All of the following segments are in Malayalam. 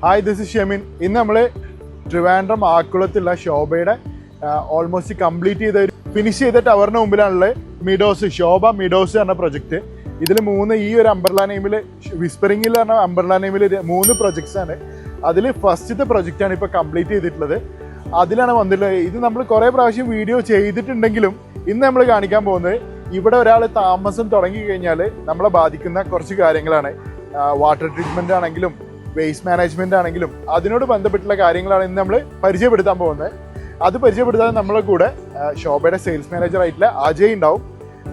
Hi, this is Shemin. ഇന്ന് നമ്മൾ ട്രിവാൻഡ്രം ആക്കുളത്തുള്ള ശോഭയുടെ ഓൾമോസ്റ്റ് കംപ്ലീറ്റ് ചെയ്ത ഫിനിഷ് ചെയ്ത ടവറിന് മുമ്പിലാണുള്ളത് മിഡോസ്, ശോഭ മിഡോസ് എന്ന പ്രൊജക്റ്റ്. ഇതിൽ ഈ ഒരു അംബർല നെയിമിൽ, വിസ്പറിംഗിൽ പറഞ്ഞ അംബർല നെയിമിൽ 3 പ്രൊജക്ട്സ് ആണ്. അതിൽ ഫസ്റ്റത്തെ പ്രൊജക്റ്റാണ് ഇപ്പോൾ കംപ്ലീറ്റ് ചെയ്തിട്ടുള്ളത്. അതിലാണ് വന്നിട്ടുള്ളത്. ഇത് നമ്മൾ കുറേ പ്രാവശ്യം വീഡിയോ ചെയ്തിട്ടുണ്ടെങ്കിലും ഇന്ന് നമ്മൾ കാണിക്കാൻ പോകുന്നത് ഇവിടെ ഒരാൾ താമസം തുടങ്ങി കഴിഞ്ഞാൽ നമ്മളെ ബാധിക്കുന്ന കുറച്ച് കാര്യങ്ങളാണ്. വാട്ടർ ട്രീറ്റ്മെൻ്റ് ആണെങ്കിലും വേസ്റ്റ് മാനേജ്മെൻ്റ് ആണെങ്കിലും അതിനോട് ബന്ധപ്പെട്ടുള്ള കാര്യങ്ങളാണ് ഇന്ന് നമ്മൾ പരിചയപ്പെടുത്താൻ പോകുന്നത്. അത് പരിചയപ്പെടുത്താൻ നമ്മളെ കൂടെ ശോഭയുടെ സെയിൽസ് മാനേജർ ആയിട്ടുള്ള അജയ് ഉണ്ടാവും.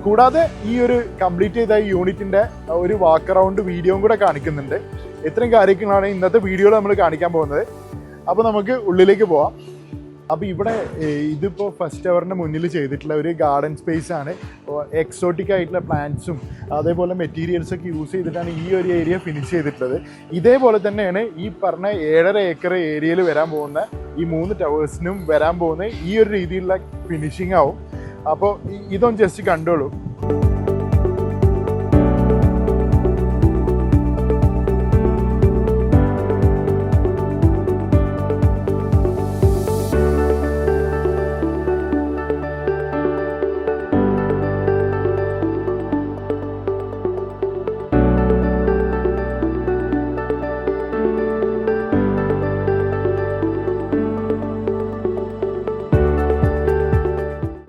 കൂടാതെ ഈ ഒരു കംപ്ലീറ്റ് ചെയ്ത യൂണിറ്റിൻ്റെ ഒരു വാക്ക് അറൗണ്ട് വീഡിയോയും കൂടെ കാണിക്കുന്നുണ്ട്. ഇത്രയും കാര്യങ്ങളാണ് ഇന്നത്തെ വീഡിയോയിൽ നമ്മൾ കാണിക്കാൻ പോകുന്നത്. അപ്പോൾ നമുക്ക് ഉള്ളിലേക്ക് പോവാം. അപ്പോൾ ഇവിടെ ഇതിപ്പോൾ ഫസ്റ്റ് ടവറിൻ്റെ മുന്നിൽ ചെയ്തിട്ടുള്ള ഒരു ഗാർഡൻ സ്പേസ് ആണ്. എക്സോട്ടിക് ആയിട്ടുള്ള പ്ലാന്റ്സും അതേപോലെ മെറ്റീരിയൽസൊക്കെ യൂസ് ചെയ്തിട്ടാണ് ഈ ഒരു ഏരിയ ഫിനിഷ് ചെയ്തിട്ടുള്ളത്. ഇതേപോലെ തന്നെയാണ് ഈ പറഞ്ഞ 7.5 ഏക്കർ ഏരിയയിൽ വരാൻ പോകുന്ന ഈ 3 ടവേഴ്സിനും വരാൻ പോകുന്ന ഈ ഒരു രീതിയിലുള്ള ഫിനിഷിംഗ് ആവും. അപ്പോൾ ഇതൊന്ന് ജസ്റ്റ് കണ്ടോളൂ.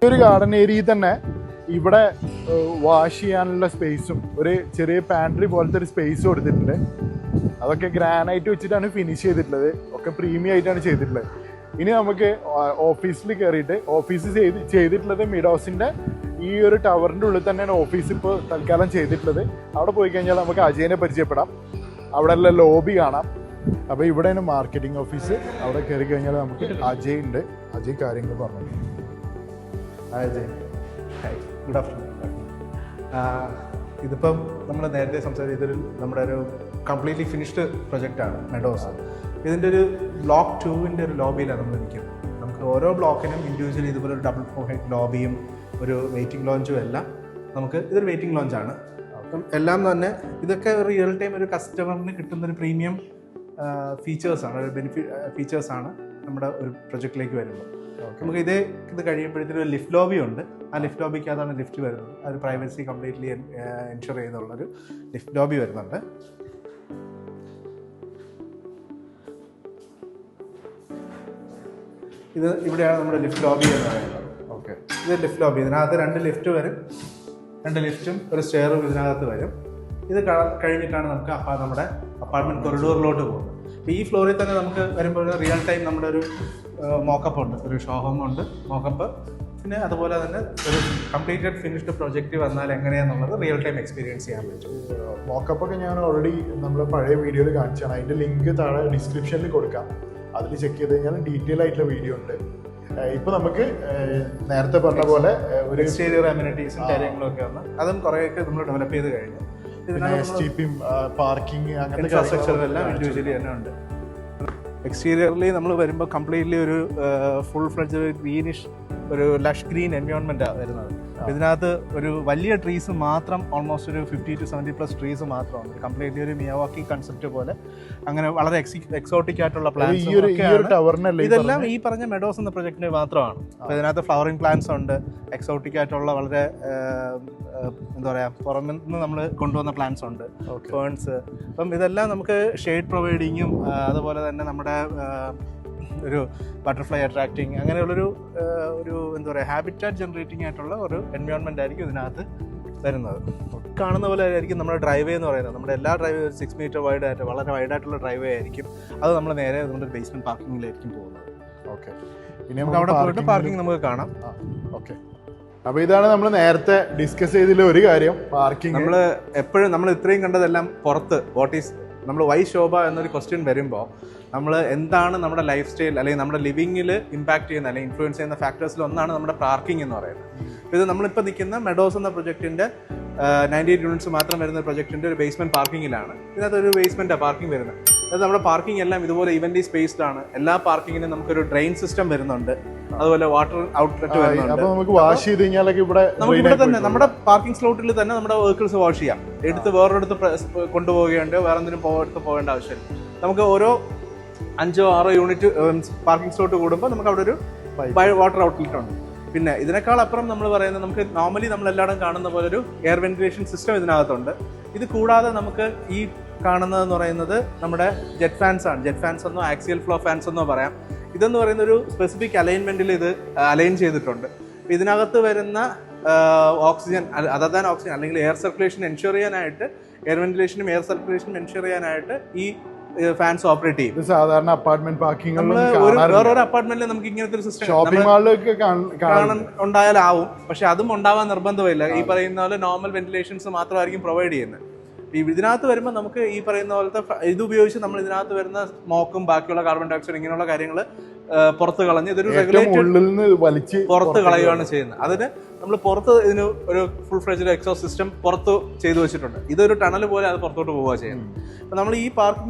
ഒരു ഗാർഡൻ ഏരിയയിൽ തന്നെ ഇവിടെ വാഷ് ചെയ്യാനുള്ള സ്പേസും ഒരു ചെറിയ പാൻട്രി പോലത്തെ ഒരു സ്പേസ് കൊടുത്തിട്ടുണ്ട്. അതൊക്കെ ഗ്രാനൈറ്റ് വെച്ചിട്ടാണ് ഫിനിഷ് ചെയ്തിട്ടുള്ളത്. ഒക്കെ പ്രീമിയം ആയിട്ടാണ് ചെയ്തിട്ടുള്ളത്. ഇനി നമുക്ക് ഓഫീസിൽ കയറിയിട്ട് ഓഫീസ് ചെയ്തിട്ടുള്ളത് മിഡോസിൻ്റെ ഈ ഒരു ടവറിൻ്റെ ഉള്ളിൽ തന്നെയാണ് ഓഫീസ് ഇപ്പോൾ തൽക്കാലം ചെയ്തിട്ടുള്ളത്. അവിടെ പോയി കഴിഞ്ഞാൽ നമുക്ക് അജയനെ പരിചയപ്പെടാം. അവിടെ ഉള്ള ലോബി കാണാം. അപ്പോൾ ഇവിടെയാണ് മാർക്കറ്റിംഗ് ഓഫീസ്. അവിടെ കയറി കഴിഞ്ഞാൽ നമുക്ക് അജയ് ഉണ്ട്. അജയ് കാര്യങ്ങൾ പറഞ്ഞു. Hi Ajay. Hi, good afternoon. ഇതിപ്പം നമ്മൾ നേരത്തെ സംസാരിച്ചതൊരു നമ്മുടെ ഒരു കംപ്ലീറ്റ്ലി ഫിനിഷ്ഡ് പ്രൊജക്റ്റാണ് മെഡോസ്. ഇതിൻ്റെ ഒരു ബ്ലോക്ക് 2-ൻ്റെ ഒരു ലോബിയിലാണ് നമ്മൾ നിൽക്കുന്നത്. നമുക്ക് ഓരോ ബ്ലോക്കിനും ഇൻഡിവിജ്വലി ഇതുപോലെ ഒരു ഡബിൾ ഹെഡ് ലോബിയും ഒരു വെയിറ്റിംഗ് ലോഞ്ചും എല്ലാം ഇതൊരു വെയിറ്റിംഗ് ലോഞ്ചാണ്. അപ്പം എല്ലാം തന്നെ ഇതൊക്കെ റിയൽ ടൈം ഒരു കസ്റ്റമറിന് കിട്ടുന്നൊരു പ്രീമിയം ഫീച്ചേഴ്സാണ്, ഒരു ഫീച്ചേഴ്സാണ് നമ്മുടെ ഒരു പ്രൊജക്റ്റിലേക്ക് വരുമ്പോൾ. നമുക്ക് ഇത് കഴിയുമ്പോഴത്തേക്കും ഒരു ലിഫ്റ്റ് ലോബി ഉണ്ട്. ആ ലിഫ്റ്റ് ലോബിക്കകത്താണ് ലിഫ്റ്റ് വരുന്നത്. അത് പ്രൈവസി കംപ്ലീറ്റ്ലി എൻഷുർ ചെയ്യുന്നുള്ളൊരു ലിഫ്റ്റ് ലോബി വരുന്നുണ്ട്. ഇവിടെയാണ് നമ്മുടെ ലിഫ്റ്റ് ലോബി എന്ന് പറയുന്നത്. ഓക്കെ, ഇത് ലിഫ്റ്റ് ലോബി. ഇതിനകത്ത് 2 ലിഫ്റ്റ് വരും. 2 ലിഫ്റ്റും ഒരു സ്റ്റെയറും ഇതിനകത്ത് വരും. ഇത് കഴിഞ്ഞിട്ടാണ് നമുക്ക് നമ്മുടെ അപ്പാർട്ട്മെൻറ്റ് കൊറിഡോറിലോട്ട് പോകുന്നത്. അപ്പോൾ ഈ ഫ്ലോറിൽ തന്നെ നമുക്ക് വരുമ്പോൾ റിയൽ ടൈം നമ്മുടെ ഒരു മോക്കപ്പ് ഉണ്ട്, ഒരു ഷോ ഹോം ഉണ്ട്, മോക്കപ്പ്. പിന്നെ അതുപോലെ തന്നെ ഒരു കംപ്ലീറ്റഡ് ഫിനിഷ്ഡ് പ്രൊജക്റ്റ് വന്നാൽ എങ്ങനെയാണെന്നുള്ളത് റിയൽ ടൈം എക്സ്പീരിയൻസ് ചെയ്യാൻ പറ്റും. മോക്കപ്പൊക്കെ ഞാൻ ഓൾറെഡി നമ്മൾ പഴയ വീഡിയോയിൽ കാണിച്ചാണ്. അതിൻ്റെ ലിങ്ക് താഴെ ഡിസ്ക്രിപ്ഷനിൽ കൊടുക്കാം. അതിൽ ചെക്ക് ചെയ്ത് കഴിഞ്ഞാൽ ഡീറ്റെയിൽ ആയിട്ടുള്ള വീഡിയോ ഉണ്ട്. ഇപ്പോൾ നമുക്ക് നേരത്തെ പറഞ്ഞ പോലെ ഒരു എക്സ്റ്റീരിയർ അമ്യൂണിറ്റീസും കാര്യങ്ങളൊക്കെ വന്ന് അതും കുറേയൊക്കെ നമ്മൾ ഡെവലപ്പ് ചെയ്ത് കഴിഞ്ഞു. പാർക്കിംഗ് അങ്ങനത്തെ ഇൻഫ്രാസ്ട്രക്ചറെല്ലാം ഇൻഡിവിജ്വലി തന്നെ ഉണ്ട്. എക്സ്റ്റീരിയർലി നമ്മൾ വരുമ്പോൾ കംപ്ലീറ്റ്ലി ഒരു ഫുൾ ഫ്ലെഡ്ജ് ഗ്രീനിഷ്, ഒരു ലഷ് ഗ്രീൻ എൻവയോൺമെൻറ്റാണ് വരുന്നത്. ഇതിനകത്ത് ഒരു വലിയ ട്രീസ് മാത്രം, ഓൾമോസ്റ്റ് ഒരു 50 to 70+ ട്രീസ് മാത്രമാണ്. കംപ്ലീറ്റ്ലി ഒരു മിയാവാക്കി കൺസെപ്റ്റ് പോലെ അങ്ങനെ വളരെ എക്സോട്ടിക് ആയിട്ടുള്ള പ്ലാന്റ്സ്. ഇതെല്ലാം ഈ പറഞ്ഞ മെഡോസ് എന്ന പ്രൊജക്റ്റിന് മാത്രമാണ്. അപ്പോൾ ഇതിനകത്ത് ഫ്ലവറിംഗ് പ്ലാന്റ്സ് ഉണ്ട്, എക്സോട്ടിക് ആയിട്ടുള്ള വളരെ എന്താ പറയുക, പുറമെ നിന്ന് നമ്മൾ കൊണ്ടുവന്ന പ്ലാന്റ്സ് ഉണ്ട്, ഫേൺസ്. അപ്പം ഇതെല്ലാം നമുക്ക് ഷെയ്ഡ് പ്രൊവൈഡിങ്ങും അതുപോലെ തന്നെ നമ്മുടെ ഒരു ബട്ടർഫ്ലൈ അട്രാക്റ്റിങ് അങ്ങനെയുള്ളൊരു എന്താ പറയുക, ഹാബിറ്റാറ്റ് ജനറേറ്റിംഗ് ആയിട്ടുള്ള ഒരു എൻവയോൺമെൻ്റ് ആയിരിക്കും ഇതിനകത്ത് വരുന്നത്. കാണുന്ന പോലെ ആയിരിക്കും നമ്മുടെ ഡ്രൈവേ എന്ന് പറയുന്നത്. നമ്മുടെ എല്ലാ ഡ്രൈവേ 6 മീറ്റർ വൈഡ് ആയിട്ട് വളരെ വൈഡായിട്ടുള്ള ഡ്രൈവേ ആയിരിക്കും. അത് നമ്മൾ നേരെ നമ്മുടെ ബേസ്മെൻറ്റ് പാർക്കിങ്ങിലായിരിക്കും പോകുന്നത്. ഓക്കെ, ഇനി നമുക്ക് അവിടെ പോയിട്ട് പാർക്കിംഗ് നമുക്ക് കാണാം. ഓക്കെ, അപ്പോൾ ഇതാണ് നമ്മൾ നേരത്തെ ഡിസ്കസ് ചെയ്തതിൽ ഒരു കാര്യം, പാർക്കിംഗ്. നമ്മൾ എപ്പോഴും നമ്മൾ ഇത്രയും കണ്ടതെല്ലാം പുറത്ത് നമ്മൾ വൈ ശോഭ എന്നൊരു ക്വസ്റ്റ്യൻ വരുമ്പോൾ നമ്മൾ എന്താണ് നമ്മുടെ ലൈഫ് സ്റ്റൈൽ അല്ലെങ്കിൽ നമ്മുടെ ലിവിങ്ങിൽ ഇമ്പാക്ട് ചെയ്യുന്ന അല്ലെങ്കിൽ ഇൻഫ്ലുവൻസ് ചെയ്യുന്ന ഫാക്ടേഴ്സിൽ ഒന്നാണ് നമ്മുടെ പാർക്കിംഗ് എന്ന് പറയുന്നത്. ഇത് നമ്മളിപ്പോൾ നിൽക്കുന്ന മെഡോസ് എന്ന പ്രൊജക്റ്റിൻ്റെ 98 യൂണിറ്റ്സ് മാത്രം വരുന്ന പ്രൊജക്റ്റിൻ്റെ ഒരു ബേസ്മെൻറ്റ് പാർക്കിങ്ങിലാണ്. ഇതിനകത്ത് ഒരു ബേസ്മെൻറ്റാണ് പാർക്കിംഗ് വരുന്നത്. അത് നമ്മുടെ പാർക്കിംഗ് എല്ലാം ഇതുപോലെ ഇവൻ്റ്ലി സ്പേസ്ഡ് ആണ്. എല്ലാ പാർക്കിങ്ങിനും നമുക്കൊരു ഡ്രെയിൻ സിസ്റ്റം വരുന്നുണ്ട്, അതുപോലെ വാട്ടർ ഔട്ട്ലെറ്റ് വരുന്നുണ്ട്. നമുക്ക് വാഷ് ചെയ്ത് കഴിഞ്ഞാലൊക്കെ ഇവിടെ തന്നെ നമ്മുടെ പാർക്കിംഗ് സ്ലോട്ടിൽ തന്നെ നമ്മുടെ വെഹിക്കിൾസ് വാഷ് ചെയ്യാം. എടുത്ത് വേറൊരിടത്ത് കൊണ്ടുപോവുകയുണ്ട്, വേറെ എന്തെങ്കിലും എടുത്ത് പോകേണ്ട ആവശ്യമില്ല. നമുക്ക് ഓരോ 5 or 6 യൂണിറ്റ് പാർക്കിംഗ് സ്ലോട്ട് കൂടുമ്പോൾ നമുക്ക് അവിടെ ഒരു വാട്ടർ ഔട്ട്ലെറ്റ് ഉണ്ട്. പിന്നെ ഇതിനേക്കാൾ അപ്പുറം നമ്മൾ പറയുന്നത് നമുക്ക് നോർമലി നമ്മൾ എല്ലായിടും കാണുന്ന പോലെ ഒരു എയർ വെന്റിലേഷൻ സിസ്റ്റം ഇതിനകത്തുണ്ട്. ഇത് കൂടാതെ നമുക്ക് ഈ കാണുന്നതെന്ന് പറയുന്നത് നമ്മുടെ ജെറ്റ് ഫാൻസ് ആണ്. ജെറ്റ് ഫാൻസ് എന്നോ ആക്സിയൽ ഫ്ലോ ഫാൻസ് എന്നോ പറയാം. ഇതെന്ന് പറയുന്ന ഒരു സ്പെസിഫിക് അലൈൻമെന്റിൽ ഇത് അലൈൻ ചെയ്തിട്ടുണ്ട്. ഇതിനകത്ത് വരുന്ന ഓക്സിജൻ അതർ ദാൻ ഓക്സിജൻ അല്ലെങ്കിൽ എയർ സർക്കുലേഷൻ എൻഷുർ ചെയ്യാനായിട്ട്, എയർ വെന്റിലേഷനും എയർ സർക്കുലേഷനും എൻഷുർ ചെയ്യാനായിട്ട് ഈ ഫാൻസ് ഓപ്പറേറ്റ് ചെയ്യും. സാധാരണ അപ്പാർട്ട്മെന്റ് പാർക്കിംഗ് വേറൊരു അപ്പാർട്ട്മെന്റിൽ നമുക്ക് ഇങ്ങനത്തെ ഒരു സിസ്റ്റം ഷോപ്പിംഗ് മാളിലൊക്കെ ഉണ്ടായാലാവും. പക്ഷെ അതും ഉണ്ടാവാൻ നിർബന്ധമില്ല. ഈ പറയുന്ന പോലെ നോർമൽ വെന്റിലേഷൻസ് മാത്രമായിരിക്കും പ്രൊവൈഡ് ചെയ്യുന്നത്. ഇതിനകത്ത് വരുമ്പോൾ നമുക്ക് ഈ പറയുന്ന പോലത്തെ ഇത് ഉപയോഗിച്ച് നമ്മൾ ഇതിനകത്ത് വരുന്ന സ്മോക്കും ബാക്കിയുള്ള കാർബൺ ഡയോക്സൈഡ് ഇങ്ങനെയുള്ള കാര്യങ്ങൾ പുറത്ത് കളഞ്ഞ് ഇതൊരു റെഗുലേറ്റഡ് പുറത്ത് കളയുകയാണ് ചെയ്യുന്നത്. അതിന് നമ്മൾ പുറത്ത് ഇതിന് ഒരു ഫുൾ ഫ്ലെഡ്ജ്ഡ് എക്സോസ്റ്റ് സിസ്റ്റം പുറത്ത് ചെയ്തു വെച്ചിട്ടുണ്ട്. ഇതൊരു ടണൽ പോലെ അത് പുറത്തോട്ട് പോവുക ചെയ്യുന്നത്. അപ്പോൾ നമ്മൾ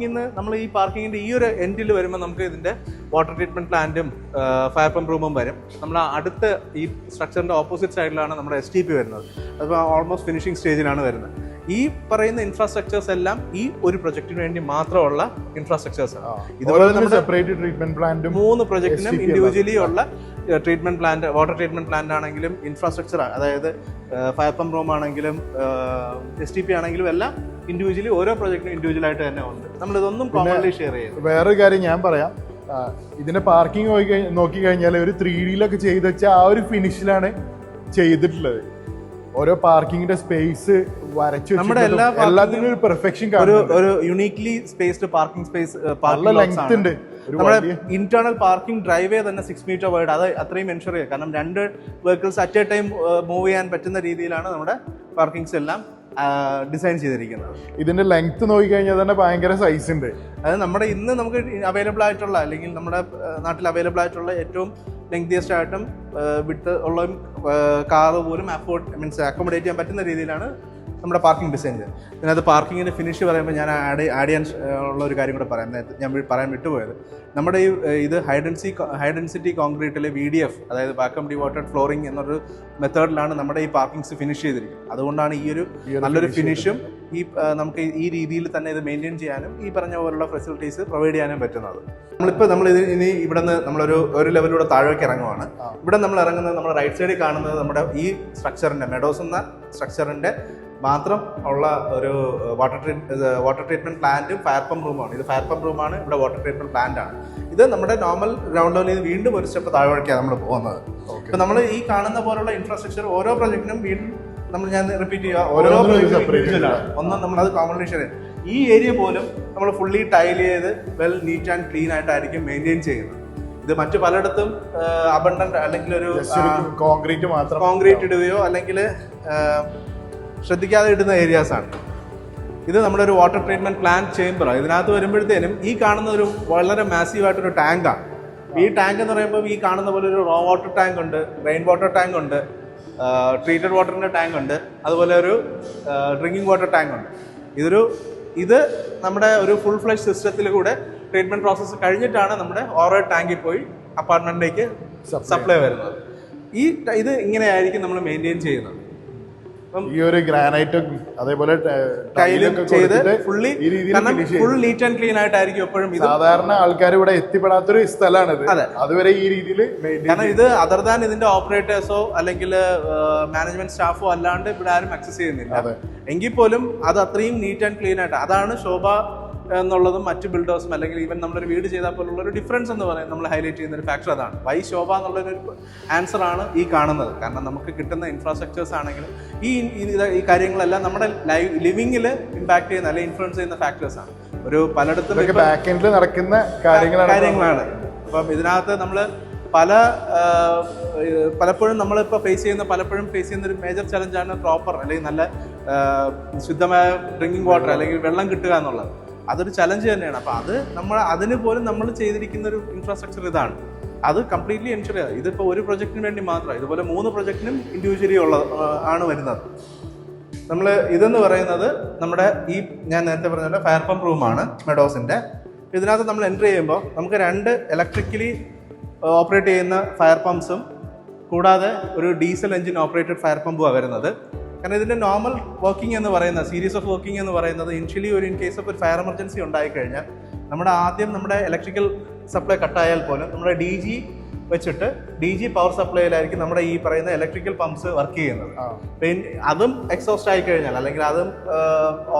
ഈ പാർക്കിങ്ങിന്റെ ഈ ഒരു എൻഡിൽ വരുമ്പോൾ നമുക്ക് ഇതിന്റെ വാട്ടർ ട്രീറ്റ്മെന്റ് പ്ലാന്റും ഫയർ പമ്പ് റൂമും വരും. നമ്മൾ അടുത്ത ഈ സ്ട്രക്ചറിന്റെ ഓപ്പോസിറ്റ് സൈഡിലാണ് നമ്മുടെ STP വരുന്നത്. അപ്പോൾ ഓൾമോസ്റ്റ് ഫിനിഷിംഗ് സ്റ്റേജിലാണ് വരുന്നത്. ഈ പറയുന്ന ഇൻഫ്രാസ്ട്രക്ചേഴ്സ് എല്ലാം ഈ ഒരു പ്രൊജക്ടിന് വേണ്ടി മാത്രമുള്ള ഇൻഫ്രാസ്ട്രക്ചേഴ്സ് ആണ്. ഇതുപോലെ നമ്മുടെ 3 പ്രൊജക്ടിനും ഇൻഡിവിജ്വലി ഉള്ള treatment plant, water treatment plant ആണെങ്കിലും ഇൻഫ്രാസ്ട്രക്ചർ, അതായത് ഫയർ പമ്പ് റൂം ആണെങ്കിലും STP ആണെങ്കിലും എല്ലാം ഇൻഡിവിജ്വലി ഓരോ പ്രൊജക്ടിനും ഇൻഡിവിജ്വൽ ആയിട്ട് തന്നെ ഉണ്ട്. നമ്മൾ ഇതൊന്നും കോമൺലി ഷെയർ ചെയ്യും. വേറൊരു കാര്യം ഞാൻ പറയാം, ഇതിന്റെ പാർക്കിംഗ് നോക്കി കഴിഞ്ഞാൽ ഒരു 3Dയിലൊക്കെ ചെയ്ത് വെച്ച ആ ഒരു ഫിനിഷിലാണ് ചെയ്തിട്ടുള്ളത്. ഓരോ പാർക്കിങ്ങിന്റെ സ്പേസ് വരച്ചു നമ്മുടെ എല്ലാത്തിനും ഒരു പെർഫെക്ഷൻ, ഒരു യൂണിക്ലി സ്പേസ്ഡ് പാർക്കിംഗ് സ്പേസ്, ലെങ്ത് ഉണ്ട്. നമ്മുടെ ഇന്റേണൽ പാർക്കിംഗ് ഡ്രൈവേ തന്നെ 6 മീറ്റർ വൈഡ്, അത് അത്രയും എൻഷുർ ചെയ്യുക. കാരണം 2 vehicles at A time move ചെയ്യാൻ പറ്റുന്ന രീതിയിലാണ് നമ്മുടെ പാർക്കിങ്സ് എല്ലാം ഡിസൈൻ ചെയ്തിരിക്കുന്നത്. ഇതിന്റെ ലെങ്ത് നോക്കിക്കഴിഞ്ഞാൽ തന്നെ ഭയങ്കര സൈസ് ഉണ്ട്. അത് നമ്മുടെ ഇന്ന് നമുക്ക് അവൈലബിൾ ആയിട്ടുള്ള അല്ലെങ്കിൽ നമ്മുടെ നാട്ടിൽ അവൈലബിൾ ആയിട്ടുള്ള ഏറ്റവും ലെങ്തിയസ്റ്റ് ആയിട്ടും വിട്ട് ഉള്ള കാറ് പോലും അക്കോമഡേറ്റ് ചെയ്യാൻ പറ്റുന്ന രീതിയിലാണ് നമ്മുടെ പാർക്കിംഗ് ഡിസൈൻ ചെയ്തത്. ഇതിനകത്ത് പാർക്കിങ്ങിൻ്റെ ഫിനിഷ് പറയുമ്പോൾ ഞാൻ ആഡ് ചെയ്യാൻ ഉള്ള ഒരു കാര്യം കൂടെ പറയാം. ഞാൻ പറയാൻ വിട്ടുപോയത്, നമ്മുടെ ഇത് ഹൈ ഡെൻസിറ്റി കോൺക്രീറ്റിലെ VDF, അതായത് വാക്വം ഡിവോട്ടഡ് ഫ്ലോറിംഗ് എന്നൊരു മെത്തേഡിലാണ് നമ്മുടെ ഈ പാർക്കിങ്സ് ഫിനിഷ് ചെയ്തിരിക്കുന്നത്. അതുകൊണ്ടാണ് ഈ ഒരു നല്ലൊരു ഫിനിഷും നമുക്ക് ഈ രീതിയിൽ തന്നെ ഇത് മെയിൻറ്റെയിൻ ചെയ്യാനും ഈ പറഞ്ഞ പോലുള്ള ഫെസിലിറ്റീസ് പ്രൊവൈഡ് ചെയ്യാനും പറ്റുന്നത്. നമ്മൾ ഇനി ഇവിടെ നിന്ന് നമ്മളൊരു ലെവലിലൂടെ താഴേക്ക് ഇറങ്ങുവാണ്. ഇവിടെ നമ്മൾ ഇറങ്ങുന്നത് നമ്മുടെ റൈറ്റ് സൈഡിൽ കാണുന്നത് നമ്മുടെ ഈ സ്ട്രക്ചറിൻ്റെ മെഡോസ് എന്ന സ്ട്രക്ചറിൻ്റെ മാത്രം ഉള്ള ഒരു വാട്ടർ ട്രീറ്റ്മെന്റ് പ്ലാന്റും ഫയർ പമ്പ് റൂമാണ്. ഇത് ഫയർ പമ്പ് റൂമാണ്, ഇവിടെ വാട്ടർ ട്രീറ്റ്മെന്റ് പ്ലാന്റ് ആണ്. ഇത് നമ്മുടെ നോർമൽ ഗ്രൗണ്ട് ലെവലിൽ നിന്ന് വീണ്ടും ഒരു സ്റ്റെപ്പ് താഴേക്കാണ് നമ്മൾ പോകുന്നത്. ഇപ്പൊ നമ്മൾ ഈ കാണുന്ന പോലുള്ള ഇൻഫ്രാസ്ട്രക്ചർ ഓരോ പ്രൊജക്റ്റിനും വീണ്ടും ഞാൻ റിപ്പീറ്റ് ചെയ്യുക, ഓരോ ഒന്നും നമ്മളത് കോമൺലി ഷെയർ ചെയ്യും. ഈ ഏരിയ പോലും നമ്മൾ ഫുള്ളി ടൈൽ ചെയ്ത് വെൽ നീറ്റ് ആൻഡ് ക്ലീൻ ആയിട്ടായിരിക്കും മെയിൻറ്റെയിൻ ചെയ്യുന്നത്. ഇത് മറ്റു പലയിടത്തും അബണ്ടന്റ് അല്ലെങ്കിൽ ഒരു കോൺക്രീറ്റ് ഇടുകയോ അല്ലെങ്കിൽ ശ്രദ്ധിക്കാതെ ഇടുന്ന ഏരിയാസാണ്. ഇത് നമ്മുടെ ഒരു വാട്ടർ ട്രീറ്റ്മെന്റ് പ്ലാന്റ് ചേംബറാണ്. ഇതിനകത്ത് വരുമ്പോഴത്തേനും ഈ കാണുന്ന ഒരു വളരെ മാസീവായിട്ടൊരു ടാങ്കാണ്. ഈ ടാങ്ക് എന്ന് പറയുമ്പോൾ ഈ കാണുന്ന പോലെ ഒരു റോ വാട്ടർ ടാങ്ക് ഉണ്ട്, റെയിൻ വാട്ടർ ടാങ്ക് ഉണ്ട്, ട്രീറ്റഡ് വാട്ടറിൻ്റെ ടാങ്ക് ഉണ്ട്, അതുപോലെ ഒരു ഡ്രിങ്കിങ് വാട്ടർ ടാങ്ക് ഉണ്ട്. ഇത് നമ്മുടെ ഒരു ഫുൾ ഫ്ലെഷ് സിസ്റ്റത്തിൽ കൂടെ ട്രീറ്റ്മെന്റ് പ്രോസസ്സ് കഴിഞ്ഞിട്ടാണ് നമ്മുടെ ഓരോ ടാങ്കിൽ പോയി അപ്പാർട്ട്മെന്റിലേക്ക് സപ്ലൈ വരുന്നത്. ഇത് ഇങ്ങനെയായിരിക്കും നമ്മൾ മെയിൻറ്റെയിൻ ചെയ്യുന്നത്. ഈ ഒരു ഗ്രാനൈറ്റും അതേപോലെ ടൈലും ചെയ്ത് ഫുൾ നീറ്റ് ആൻഡ് ക്ലീൻ ആയിട്ടായിരിക്കും എപ്പോഴും. സാധാരണ ആൾക്കാർ ഇവിടെ എത്തിപ്പെടാത്തൊരു സ്ഥലമാണിത്. അതുവരെ ഈ രീതിയിൽ, കാരണം ഇത് അതർ ദാൻ ഇതിന്റെ ഓപ്പറേറ്റേഴ്സോ അല്ലെങ്കിൽ മാനേജ്മെന്റ് സ്റ്റാഫോ അല്ലാണ്ട് ഇവിടെ ആരും ആക്സസ് ചെയ്യുന്നില്ല. എങ്കിൽ പോലും അത് അത്രയും നീറ്റ് ആൻഡ് ക്ലീൻ ആയിട്ട്, അതാണ് ശോഭ എന്നുള്ളതും മറ്റ് ബിൽഡേഴ്സും അല്ലെങ്കിൽ ഈവൻ നമ്മളൊരു വീട് ചെയ്താൽ പോലുള്ള ഒരു ഡിഫറൻസ് എന്ന് പറയുന്നത് നമ്മൾ ഹൈലൈറ്റ് ചെയ്യുന്ന ഒരു ഫാക്ടർ അതാണ്. വൈ ശോഭ എന്നുള്ളൊരു ആൻസർ ആണ് ഈ കാണുന്നത്. കാരണം നമുക്ക് കിട്ടുന്ന ഇൻഫ്രാസ്ട്രക്ചേഴ്സ് ആണെങ്കിലും ഈ കാര്യങ്ങളെല്ലാം നമ്മുടെ ലിവിങ്ങിൽ ഇമ്പാക്ട് ചെയ്യുന്ന അല്ലെങ്കിൽ ഇൻഫ്ലുവൻസ് ചെയ്യുന്ന ഫാക്ടേഴ്സ് ആണ്. ഒരു പലയിടത്തും ബാക്ക് എൻഡിൽ നടക്കുന്ന കാര്യങ്ങളാണ്. അപ്പം ഇതിനകത്ത് നമ്മൾ പലപ്പോഴും നമ്മളിപ്പോൾ ഫേസ് ചെയ്യുന്ന ഒരു മേജർ ചലഞ്ചാണ് പ്രോപ്പർ അല്ലെങ്കിൽ നല്ല ശുദ്ധമായ ഡ്രിങ്കിങ് വാട്ടർ അല്ലെങ്കിൽ വെള്ളം കിട്ടുക എന്നുള്ളത്. അതൊരു ചലഞ്ച് തന്നെയാണ്. അപ്പോൾ അതിന് പോലും നമ്മൾ ചെയ്തിരിക്കുന്ന ഒരു ഇൻഫ്രാസ്ട്രക്ചർ ഇതാണ്. അത് കംപ്ലീറ്റ്ലി എൻഷുർ ചെയ്യുക. ഇതിപ്പോൾ ഒരു പ്രൊജക്റ്റിന് വേണ്ടി മാത്രമാണ്, ഇതുപോലെ 3 പ്രൊജക്റ്റിനും ഇൻഡിവിജ്വലി ആണ് വരുന്നത്. നമ്മൾ ഇതെന്ന് പറയുന്നത് നമ്മുടെ ഞാൻ നേരത്തെ പറഞ്ഞ പോലെ ഫയർ പമ്പ് റൂമാണ് മെഡോസിൻ്റെ. ഇതിനകത്ത് നമ്മൾ എൻ്റർ ചെയ്യുമ്പോൾ നമുക്ക് 2 ഇലക്ട്രിക്കലി ഓപ്പറേറ്റ് ചെയ്യുന്ന ഫയർ പമ്പ്സും കൂടാതെ ഒരു ഡീസൽ എഞ്ചിൻ ഓപ്പറേറ്റഡ് ഫയർ പമ്പുമാണ് വരുന്നത്. കാരണം ഇതിൻ്റെ നോർമൽ വർക്കിംഗ് എന്ന് പറയുന്നത്, സീരീസ് ഓഫ് വർക്കിംഗ് എന്ന് പറയുന്നത് ഇൻ കേസ് ഓഫ് ഒരു ഫയർ എമർജൻസി ഉണ്ടായിക്കഴിഞ്ഞാൽ നമ്മുടെ ആദ്യം നമ്മുടെ ഇലക്ട്രിക്കൽ സപ്ലൈ കട്ടായാൽ പോലും നമ്മുടെ DG വെച്ചിട്ട് DG പവർ സപ്ലൈയിലായിരിക്കും നമ്മുടെ ഈ പറയുന്ന ഇലക്ട്രിക്കൽ പമ്പ്സ് വർക്ക് ചെയ്യുന്നത്. പിന്നെ അതും എക്സോസ്റ്റ് ആയി കഴിഞ്ഞാൽ അല്ലെങ്കിൽ അതും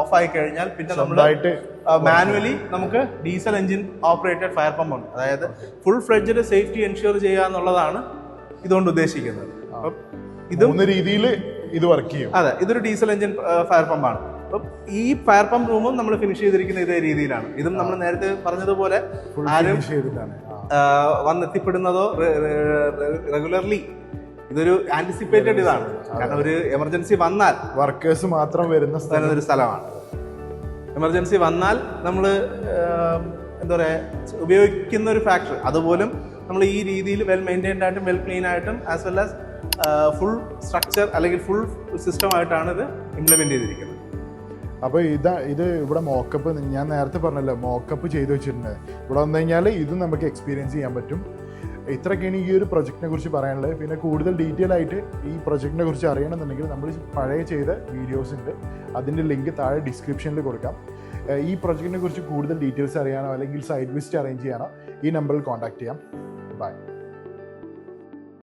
ഓഫ് ആയി കഴിഞ്ഞാൽ പിന്നെ നമ്മൾ മാനുവലി നമുക്ക് diesel engine operated fire pump ഉണ്ട്. അതായത് ഫുൾ ഫ്ലെഡ്ജഡ് സേഫ്റ്റി എൻഷുർ ചെയ്യുക എന്നുള്ളതാണ് ഇതുകൊണ്ട് ഉദ്ദേശിക്കുന്നത്. അപ്പം ഇതും രീതിയിൽ ഇത് വർക്ക് ചെയ്യും. അതെ, ഇതൊരു ഡീസൽ എഞ്ചിൻ ഫയർ പമ്പാണ്. അപ്പം ഈ ഫയർ പമ്പ് റൂമും നമ്മൾ ഫിനിഷ് ചെയ്തിരിക്കുന്ന ഇതേ രീതിയിലാണ്. ഇതും നമ്മൾ നേരത്തെ പറഞ്ഞതുപോലെ ആരും വന്നെത്തിപ്പെടുന്നതോ റെഗുലർലി ഇതൊരു ആന്റിസിപ്പേറ്റഡ് ഇതാണ്. കാരണം ഒരു എമർജൻസി വന്നാൽ വർക്കേഴ്സ് മാത്രം വരുന്ന ഒരു സ്ഥലമാണ്. എമർജൻസി വന്നാൽ നമ്മൾ എന്താ പറയുക ഉപയോഗിക്കുന്ന ഒരു ഫാക്ടറി അതുപോലും നമ്മൾ ഈ രീതിയിൽ വെൽ മെയിൻറ്റൈൻഡ് ആയിട്ടും വെൽ ക്ലീൻ ആയിട്ടും as well as full structure അല്ലെങ്കിൽ ഫുൾ സിസ്റ്റമായിട്ടാണ് ഇത് ഇംപ്ലിമെന്റ് ചെയ്തിരിക്കുന്നത്. അപ്പോൾ ഇത് ഇവിടെ മോക്കപ്പ് ഞാൻ നേരത്തെ പറഞ്ഞല്ലോ, മോക്കപ്പ് ചെയ്ത് വെച്ചിട്ടുണ്ട്. ഇവിടെ വന്നു കഴിഞ്ഞാൽ ഇതും നമുക്ക് എക്സ്പീരിയൻസ് ചെയ്യാൻ പറ്റും. ഇത്രയൊക്കെയാണ് ഈ ഒരു പ്രൊജക്റ്റിനെ കുറിച്ച് പറയാനുള്ളത്. പിന്നെ കൂടുതൽ ഡീറ്റെയിൽ ആയിട്ട് ഈ പ്രൊജക്റ്റിനെ കുറിച്ച് അറിയണമെന്നുണ്ടെങ്കിൽ നമ്മൾ പഴയ ചെയ്ത വീഡിയോസ് ഉണ്ട്, അതിൻ്റെ ലിങ്ക് താഴെ ഡിസ്ക്രിപ്ഷനിൽ കൊടുക്കാം. ഈ പ്രൊജക്റ്റിനെ കുറിച്ച് കൂടുതൽ ഡീറ്റെയിൽസ് അറിയാനോ അല്ലെങ്കിൽ സൈറ്റ് വിസിറ്റ് അറേഞ്ച് ചെയ്യാനോ ഈ നമ്പറിൽ കോൺടാക്ട് ചെയ്യാം. ബൈ.